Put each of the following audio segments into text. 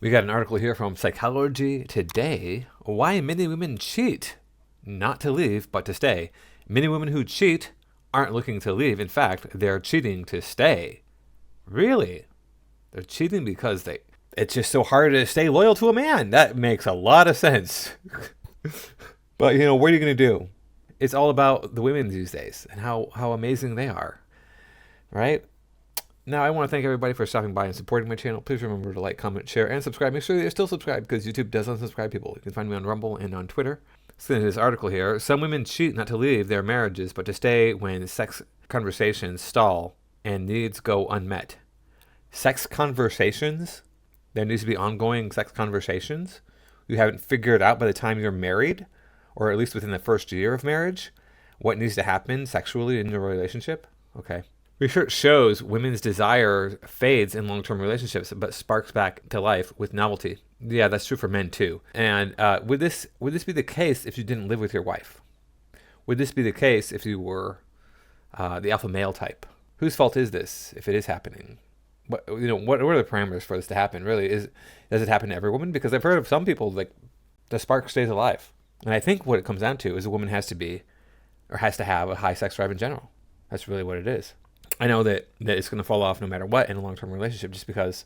We got an article here from Psychology Today. Why many women cheat. Not to leave, but to stay. Many women who cheat aren't looking to leave. In fact, they're cheating to stay. Really? They're cheating because it's just so hard to stay loyal to a man. That makes a lot of sense. But, what are you going to do? It's all about the women these days and how amazing they are. Right? Now, I want to thank everybody for stopping by and supporting my channel. Please remember to like, comment, share, and subscribe. Make sure that you're still subscribed because YouTube does unsubscribe people. You can find me on Rumble and on Twitter. So in this article here, some women cheat not to leave their marriages, but to stay when sex conversations stall and needs go unmet. Sex conversations? There needs to be ongoing sex conversations? You haven't figured out by the time you're married, or at least within the first year of marriage, what needs to happen sexually in your relationship? Okay. Research shows women's desire fades in long-term relationships, but sparks back to life with novelty. Yeah, that's true for men too. And would this be the case if you didn't live with your wife? Would this be the case if you were the alpha male type? Whose fault is this if it is happening? What are the parameters for this to happen? Really, does it happen to every woman? Because I've heard of some people like the spark stays alive, and I think what it comes down to is a woman has to have a high sex drive in general. That's really what it is. I know that it's going to fall off no matter what in a long-term relationship just because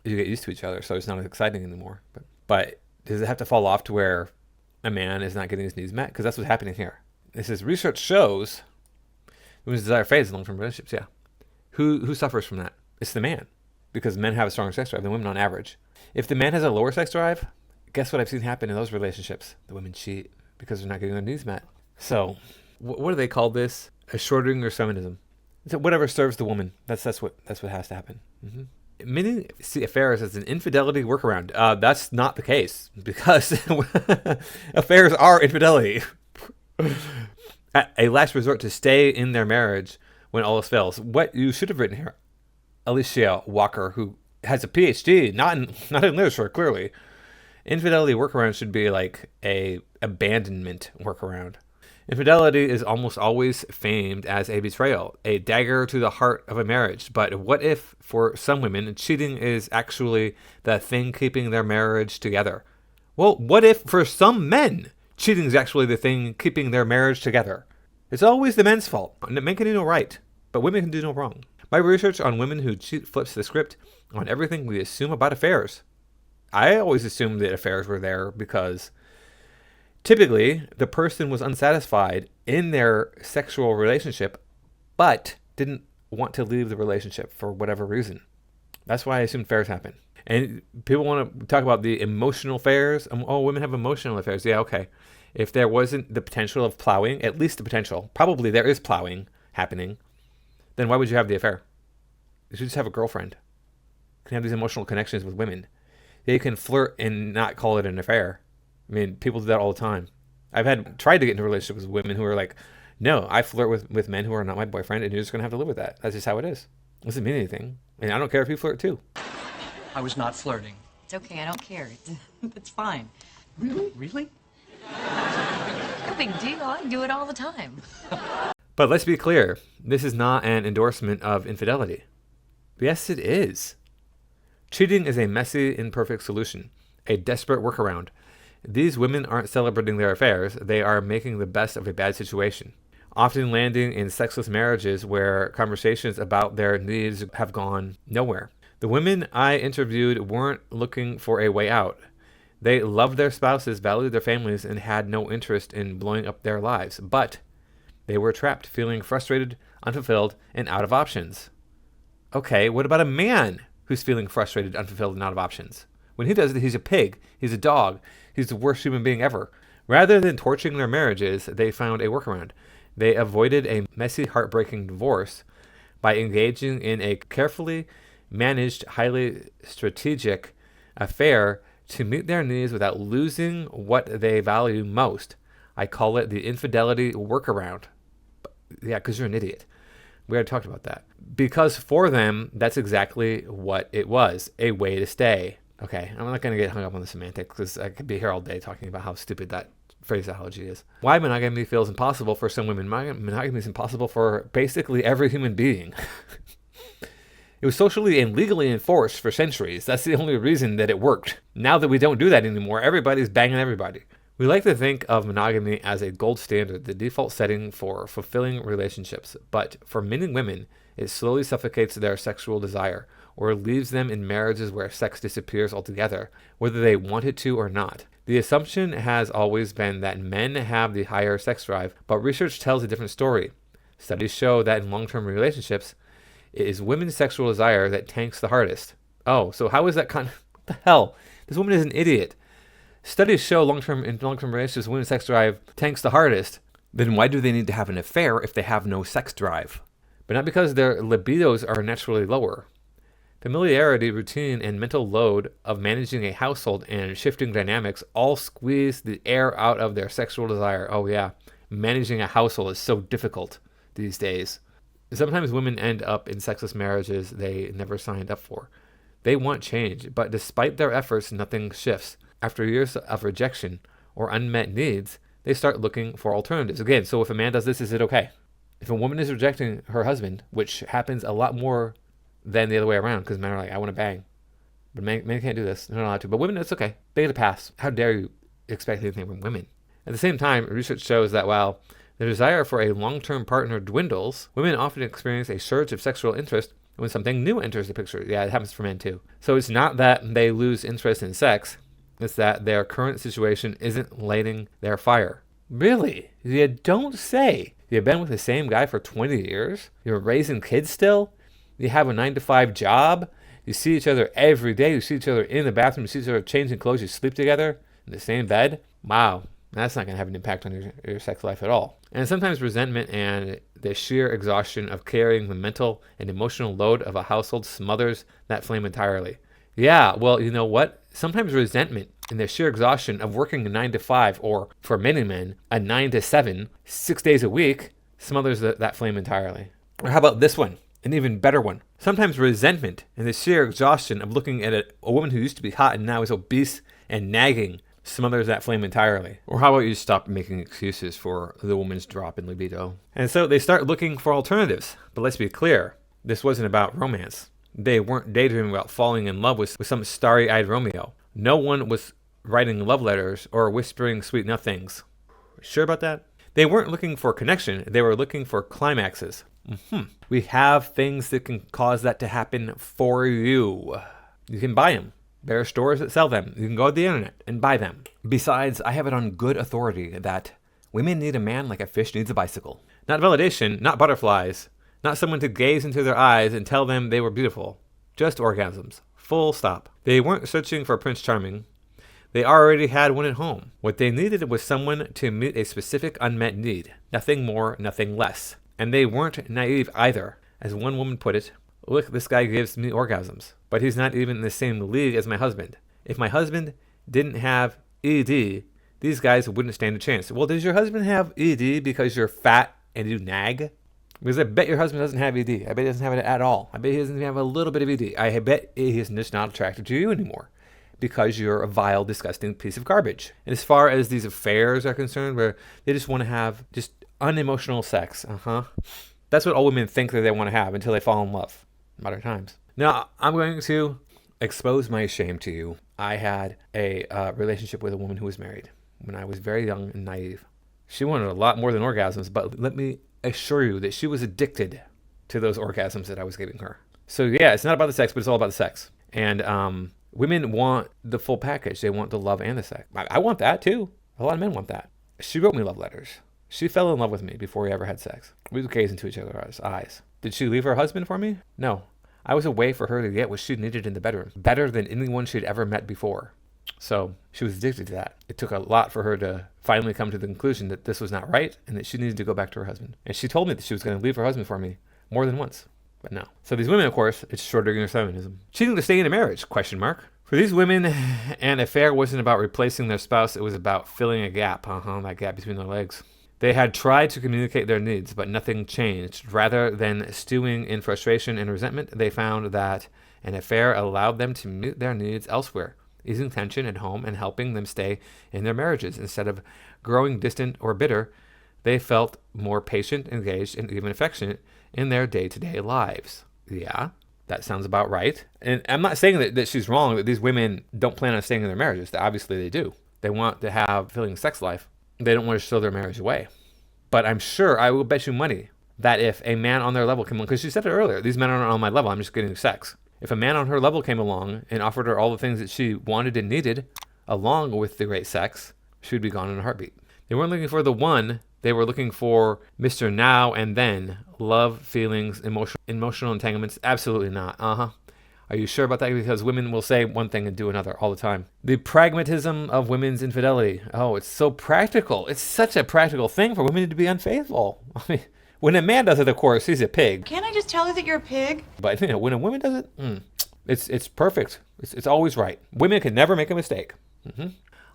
you get used to each other, so it's not as exciting anymore. But does it have to fall off to where a man is not getting his needs met? Because that's what's happening here. This is research shows women's desire fades in long-term relationships, yeah. Who suffers from that? It's the man, because men have a stronger sex drive than women on average. If the man has a lower sex drive, guess what I've seen happen in those relationships? The women cheat because they're not getting their needs met. So what do they call this? A Schrödinger's feminism. So whatever serves the woman, that's what has to happen. Mm-hmm. Many see affairs as an infidelity workaround. That's not the case, because affairs are infidelity. A last resort to stay in their marriage when all else fails. What you should have written here, Alicia Walker, who has a PhD, not in literature, clearly. Infidelity workaround should be like a abandonment workaround. Infidelity is almost always famed as a betrayal, a dagger to the heart of a marriage. But what if, for some women, cheating is actually the thing keeping their marriage together? Well, what if, for some men, cheating is actually the thing keeping their marriage together? It's always the men's fault. Men can do no right, but women can do no wrong. My research on women who cheat flips the script on everything we assume about affairs. I always assumed that affairs were there because typically, the person was unsatisfied in their sexual relationship, but didn't want to leave the relationship for whatever reason. That's why I assume affairs happen. And people want to talk about the emotional affairs. Oh, women have emotional affairs. Yeah, okay. If there wasn't the potential of plowing, at least the potential, probably there is plowing happening, then why would you have the affair? You should just have a girlfriend. You can have these emotional connections with women. They can flirt and not call it an affair. I mean, people do that all the time. I've tried to get into relationships with women who are like, no, I flirt with men who are not my boyfriend, and you're just going to have to live with that. That's just how it is. It doesn't mean anything. And I don't care if you flirt too. I was not flirting. It's okay, I don't care. It's fine. Really? Really? No big deal, I do it all the time. But let's be clear. This is not an endorsement of infidelity. Yes, it is. Cheating is a messy, imperfect solution, a desperate workaround. These women aren't celebrating their affairs, they are making the best of a bad situation, often landing in sexless marriages where conversations about their needs have gone nowhere. The women I interviewed weren't looking for a way out. They loved their spouses, valued their families, and had no interest in blowing up their lives, but they were trapped, feeling frustrated, unfulfilled, and out of options. Okay, what about a man who's feeling frustrated, unfulfilled, and out of options? When he does it, he's a pig, he's a dog, he's the worst human being ever. Rather than torching their marriages, they found a workaround. They avoided a messy, heartbreaking divorce by engaging in a carefully managed, highly strategic affair to meet their needs without losing what they value most. I call it the infidelity workaround. Yeah, because you're an idiot. We already talked about that. Because for them, that's exactly what it was, a way to stay. Okay, I'm not going to get hung up on the semantics because I could be here all day talking about how stupid that phraseology is. Why monogamy feels impossible for some women. Monogamy is impossible for basically every human being. It was socially and legally enforced for centuries. That's the only reason that it worked. Now that we don't do that anymore, everybody's banging everybody. We like to think of monogamy as a gold standard, the default setting for fulfilling relationships. But for many women, it slowly suffocates their sexual desire or leaves them in marriages where sex disappears altogether, whether they want it to or not. The assumption has always been that men have the higher sex drive, but research tells a different story. Studies show that in long-term relationships, it is women's sexual desire that tanks the hardest. Oh, so how is that what the hell? This woman is an idiot. Studies show in long-term relationships, women's sex drive tanks the hardest. Then why do they need to have an affair if they have no sex drive? But not because their libidos are naturally lower. Familiarity, routine, and mental load of managing a household and shifting dynamics all squeeze the air out of their sexual desire. Oh yeah, managing a household is so difficult these days. Sometimes women end up in sexless marriages they never signed up for. They want change, but despite their efforts, nothing shifts. After years of rejection or unmet needs, they start looking for alternatives. Again, so if a man does this, is it okay? If a woman is rejecting her husband, which happens a lot more than the other way around, because men are like, I want to bang. But men can't do this. They're not allowed to. But women, it's okay. They get a pass. How dare you expect anything from women? At the same time, research shows that while the desire for a long-term partner dwindles, women often experience a surge of sexual interest when something new enters the picture. Yeah, it happens for men too. So it's not that they lose interest in sex. It's that their current situation isn't lighting their fire. Really? You don't say. You've been with the same guy for 20 years? You're raising kids still? You have a 9-to-5 job? You see each other every day? You see each other in the bathroom? You see each other changing clothes? You sleep together in the same bed? Wow. That's not going to have an impact on your sex life at all. And sometimes resentment and the sheer exhaustion of carrying the mental and emotional load of a household smothers that flame entirely. Yeah, well, you know what? Sometimes resentment and the sheer exhaustion of working a 9-to-5, or for many men, a 9-to-7, 6 days a week, smothers that flame entirely. Or how about this one? An even better one. Sometimes resentment and the sheer exhaustion of looking at a woman who used to be hot and now is obese and nagging smothers that flame entirely. Or how about you stop making excuses for the woman's drop in libido? And so they start looking for alternatives. But let's be clear, this wasn't about romance. They weren't daydreaming about falling in love with some starry-eyed Romeo. No one was writing love letters or whispering sweet nothings. Sure about that? They weren't looking for connection. They were looking for climaxes. We have things that can cause that to happen for you. You can buy them. There are stores that sell them. You can go to the internet and buy them. Besides, I have it on good authority that women need a man like a fish needs a bicycle. Not validation, not butterflies, not someone to gaze into their eyes and tell them they were beautiful. Just orgasms. Full stop. They weren't searching for Prince Charming. They already had one at home. What they needed was someone to meet a specific unmet need. Nothing more, nothing less. And they weren't naive either. As one woman put it, look, this guy gives me orgasms, but he's not even in the same league as my husband. If my husband didn't have ED, these guys wouldn't stand a chance. Well, does your husband have ED because you're fat and you nag? Because I bet your husband doesn't have ED. I bet he doesn't have it at all. I bet he doesn't even have a little bit of ED. I bet he's just not attracted to you anymore because you're a vile, disgusting piece of garbage. And as far as these affairs are concerned, where they just want to have just unemotional sex, that's what all women think that they want to have until they fall in love. Modern times. Now, I'm going to expose my shame to you. I had a relationship with a woman who was married when I was very young and naive. She wanted a lot more than orgasms, but let me assure you that she was addicted to those orgasms that I was giving her. So yeah, it's not about the sex, but it's all about the sex. And women want the full package. They want the love and the sex. I want that too. A lot of men want that. She wrote me love letters. She fell in love with me before we ever had sex. We would gaze into each other's eyes. Did she leave her husband for me? No. I was a way for her to get what she needed in the bedroom. Better than anyone she'd ever met before. So she was addicted to that. It took a lot for her to finally come to the conclusion that this was not right and that she needed to go back to her husband. And she told me that she was going to leave her husband for me more than once. But no. So these women, of course, it's shorter feminism. Cheating to stay in a marriage, ? For these women, an affair wasn't about replacing their spouse. It was about filling a gap. That gap between their legs. They had tried to communicate their needs, but nothing changed. Rather than stewing in frustration and resentment, they found that an affair allowed them to meet their needs elsewhere, easing tension at home and helping them stay in their marriages. Instead of growing distant or bitter, they felt more patient, engaged, and even affectionate in their day-to-day lives. Yeah, That sounds about right. And I'm not saying that she's wrong, that these women don't plan on staying in their marriages. Obviously they do. They want to have a fulfilling sex life. They don't want to throw their marriage away. But I'm sure, I will bet you money, that if a man on their level came along, because she said it earlier, these men aren't on my level, I'm just getting sex. If a man on her level came along and offered her all the things that she wanted and needed, along with the great sex, she would be gone in a heartbeat. They weren't looking for the one, they were looking for Mr. Now and Then. Love, feelings, emotional entanglements, absolutely not. Are you sure about that? Because women will say one thing and do another all the time. The pragmatism of women's infidelity. Oh, it's so practical. It's such a practical thing for women to be unfaithful. I mean, when a man does it, of course, he's a pig. Can't I just tell her that you're a pig? But when a woman does it, it's perfect. It's always right. Women can never make a mistake.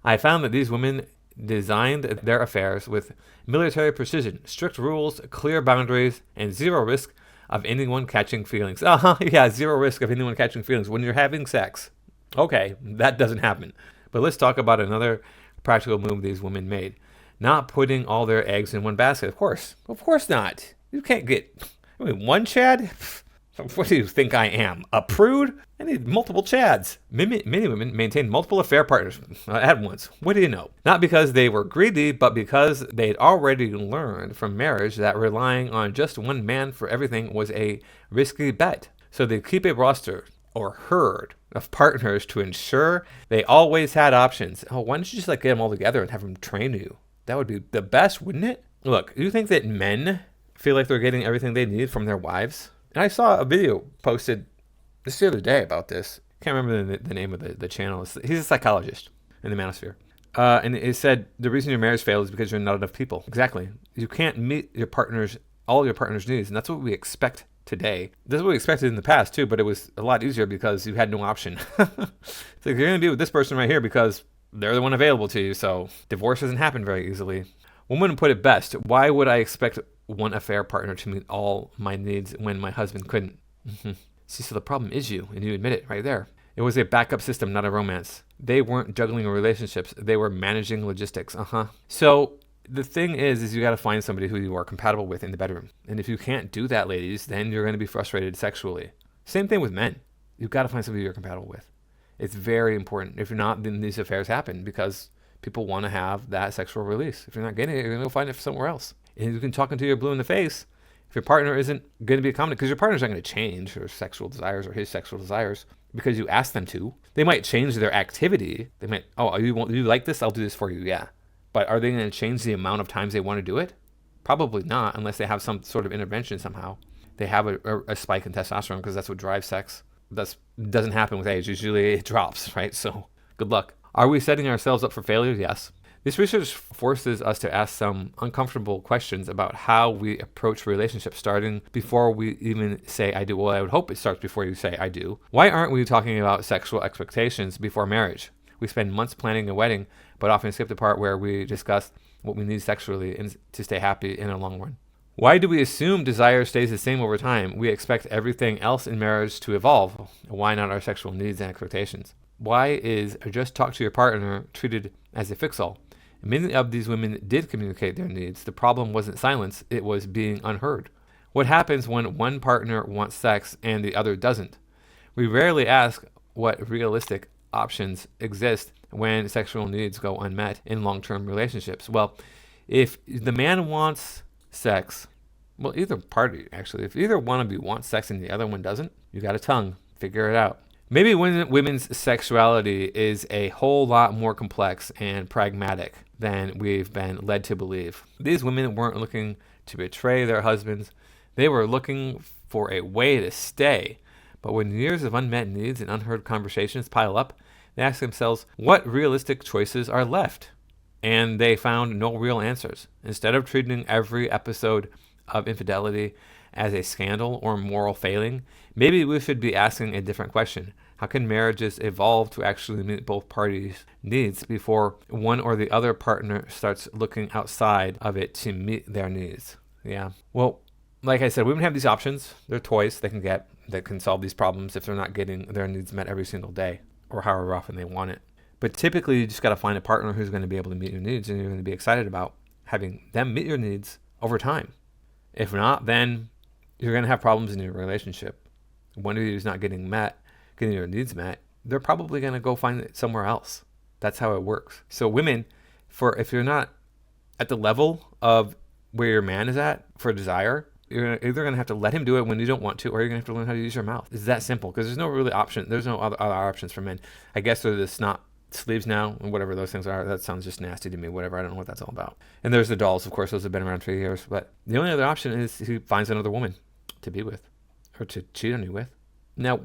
I found that these women designed their affairs with military precision, strict rules, clear boundaries, and zero risk of anyone catching feelings. Yeah, zero risk of anyone catching feelings when you're having sex. Okay, that doesn't happen. But let's talk about another practical move these women made. Not putting all their eggs in one basket. Of course not. You can't get, one Chad? What do you think I am? A prude? I need multiple Chads. Many women maintained multiple affair partners at once. What do you know? Not because they were greedy, but because they'd already learned from marriage that relying on just one man for everything was a risky bet. So they'd keep a roster or herd of partners to ensure they always had options. Oh, why don't you just get them all together and have them train you? That would be the best, wouldn't it? Look, you think that men feel like they're getting everything they need from their wives? And I saw a video posted just the other day about this. Can't remember the name of the channel. He's a psychologist in the manosphere. And it said the reason your marriage failed is because you're not enough people. Exactly. You can't meet all your partner's needs. And that's what we expect today. This is what we expected in the past too, but it was a lot easier because you had no option. So you're going to be with this person right here because they're the one available to you. So divorce doesn't happen very easily. One woman put it best. Why would I expect one affair partner to meet all my needs when my husband couldn't? See, so the problem is you, and you admit it right there. It was a backup system, not a romance. They weren't juggling relationships. They were managing logistics. So the thing is you got to find somebody who you are compatible with in the bedroom. And if you can't do that, ladies, then you're going to be frustrated sexually. Same thing with men. You've got to find somebody you're compatible with. It's very important. If you're not, then these affairs happen because people want to have that sexual release. If you're not getting it, you're going to go find it somewhere else. And you can talk until you're blue in the face. If your partner isn't going to be accommodating, because your partner's not going to change her sexual desires or his sexual desires because you ask them to. They might change their activity. They might, you like this? I'll do this for you. Yeah. But are they going to change the amount of times they want to do it? Probably not, unless they have some sort of intervention somehow. They have a spike in testosterone because that's what drives sex. That doesn't happen with age. Usually it drops, right? So good luck. Are we setting ourselves up for failure? Yes. This research forces us to ask some uncomfortable questions about how we approach relationships, starting before we even say I do. Well, I would hope it starts before you say I do. Why aren't we talking about sexual expectations before marriage? We spend months planning a wedding, but often skip the part where we discuss what we need sexually and to stay happy in the long run. Why do we assume desire stays the same over time? We expect everything else in marriage to evolve. Why not our sexual needs and expectations? Why is just talk to your partner treated as a fix-all? Many of these women did communicate their needs. The problem wasn't silence, it was being unheard. What happens when one partner wants sex and the other doesn't? We rarely ask what realistic options exist when sexual needs go unmet in long-term relationships. Well, if the man wants sex, well, either party, actually, if either one of you wants sex and the other one doesn't, you got a tongue. Figure it out. Maybe women's sexuality is a whole lot more complex and pragmatic than we've been led to believe. These women weren't looking to betray their husbands. They were looking for a way to stay. But when years of unmet needs and unheard conversations pile up, they ask themselves, what realistic choices are left? And they found no real answers. Instead of treating every episode of infidelity as a scandal or moral failing, maybe we should be asking a different question. How can marriages evolve to actually meet both parties' needs before one or the other partner starts looking outside of it to meet their needs? Yeah. Well, like I said, women have these options. They're toys they can get that can solve these problems if they're not getting their needs met every single day or however often they want it. But typically, you just got to find a partner who's going to be able to meet your needs, and you're going to be excited about having them meet your needs over time. If not, then you're going to have problems in your relationship. one of you is not getting your needs met, they're probably going to go find it somewhere else. That's how it works. So women, if you're not at the level of where your man is at for desire, you're either going to have to let him do it when you don't want to, or you're going to have to learn how to use your mouth. It's that simple, because there's no really option. There's no other options for men. I guess they're the snot sleeves now, and whatever those things are. That sounds just nasty to me. Whatever. I don't know what that's all about. And there's the dolls, of course. Those have been around for years. But the only other option is he finds another woman to be with, or to cheat on you with. Now,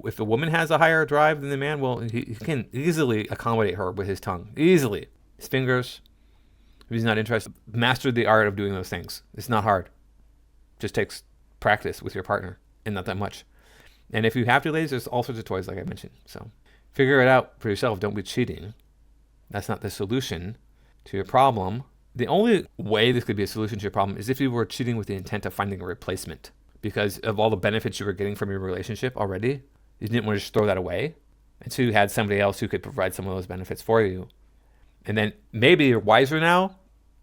if the woman has a higher drive than the man, well, he can easily accommodate her with his tongue. Easily. His fingers, if he's not interested, mastered the art of doing those things. It's not hard. Just takes practice with your partner, and not that much. And if you have to, ladies, there's all sorts of toys, like I mentioned. So figure it out for yourself. Don't be cheating. That's not the solution to your problem. The only way this could be a solution to your problem is if you were cheating with the intent of finding a replacement. Because of all the benefits you were getting from your relationship already, you didn't want to just throw that away. And so you had somebody else who could provide some of those benefits for you. And then maybe you're wiser now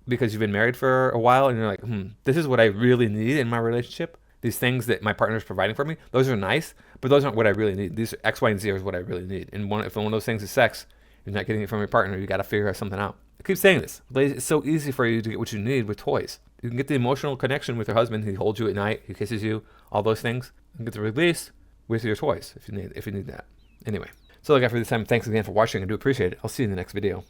because you've been married for a while, and you're like, this is what I really need in my relationship. These things that my partner is providing for me, those are nice, but those aren't what I really need. These X, Y, and Z is what I really need. And if one of those things is sex, you're not getting it from your partner, you got to figure something out. I keep saying this. Ladies, it's so easy for you to get what you need with toys. You can get the emotional connection with your husband. He holds you at night. He kisses you. All those things. You can get the release with your toys if you need that. Anyway, so look, after this time, thanks again for watching. I do appreciate it. I'll see you in the next video.